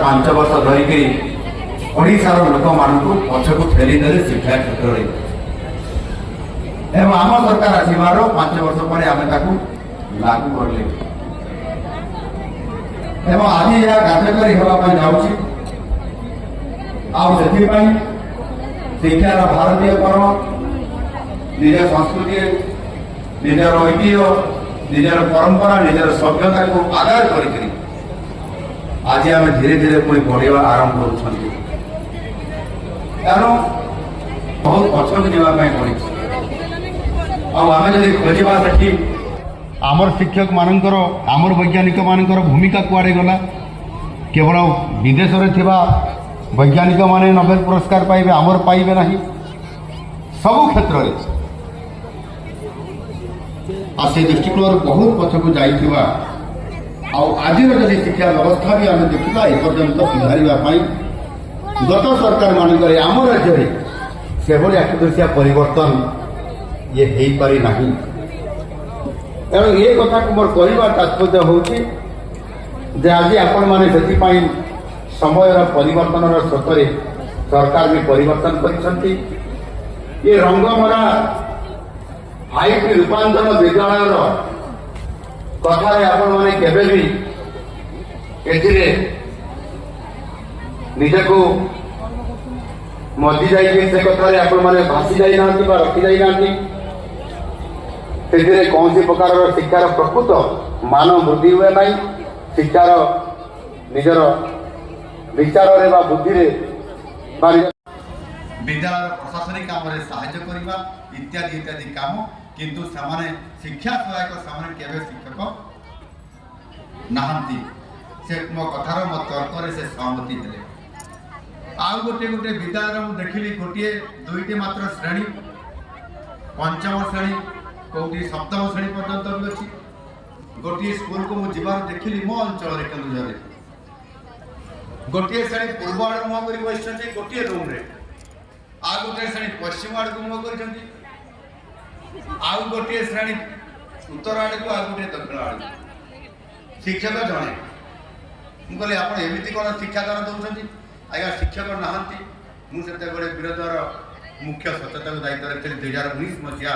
5 वर्ष धरिकी ओडिशार लोक मानक पछक ठेलीदे शिक्षा क्षेत्र में एवं आम सरकार आसबार 5 वर्ष पर आम लागू करले एवं आज यह कार्यकारी होगापी जाऊँगी शिक्षार भारतीयकरण निज संस्कृति निजर ऐतिह्य निजर परंपरा निजर सभ्यता को आधार कर आज आम धीरे धीरे पुणी बढ़ा आरंभ कर बहुत पछक जावाई पड़ी आम जब खोजा से आमर शिक्षक मानकर आमर वैज्ञानिक मानकर भूमिका कुआड़े गला केवल विदेश में थिबा वैज्ञानिक माने नोबेल पुरस्कार पाइबे आमर पाइबे नहीं सबु क्षेत्र में से दृष्टिकोण बहुत पछक जाइथिबा आज जब शिक्षा व्यवस्था भी आम देखा एपर्यंत सुधार गत सरकार मानक आम राज्य में से आखिदृशिया परिवर्तन ये हो पारि नहीं तेणु ये कथा को मोर कहवार तात्पर्य हूँ आज आपण मैंने से समय परिवर्तन स्रोत सरकार भी परिवर्तन कर ये रंगमरा आईटी रूपांतरण विद्यालय कथार आपण मैंने केवे भी निजक मजी जाइए से कथार आपण मैंने भासी जाना रखी जाना कौन प्रकार शिक्षार प्रकृत मान वृद्धि हुए ना शिक्षार निजर विचार बुद्धि विद्यालय प्रशासनिक काम साहाय्य करने इत्यादि इत्यादि काम किंतु सामाने शिक्षा सहायक सामाने केवे शिक्षक नहांती से मो कथार मो तर्क से सहमति देले आउ गोटे गोटे विद्यालय मु देखिली गोटे दुईटी मात्र श्रेणी पंचम श्रेणी कौटी सप्तम श्रेणी पर्यंत भी अच्छी गोटे स्कूल को मुझे देखिली मो अंचल केन्दुझर गोटे श्रेणी पूर्व आड़ मुह कर बस गोटे रूम रे आ गोटे श्रेणी पश्चिम आड़ को मुह कर आउ गोटे श्रेणी उत्तर आड़ को आ गोटे दक्षिण आड़ शिक्षक जड़े मुझे आप एमती कौन शिक्षादान दौरान आज्ञा शिक्षक नहांती मुझे विरोधर मुख्य सचेतक दायित्व रखी 2019 मसीहा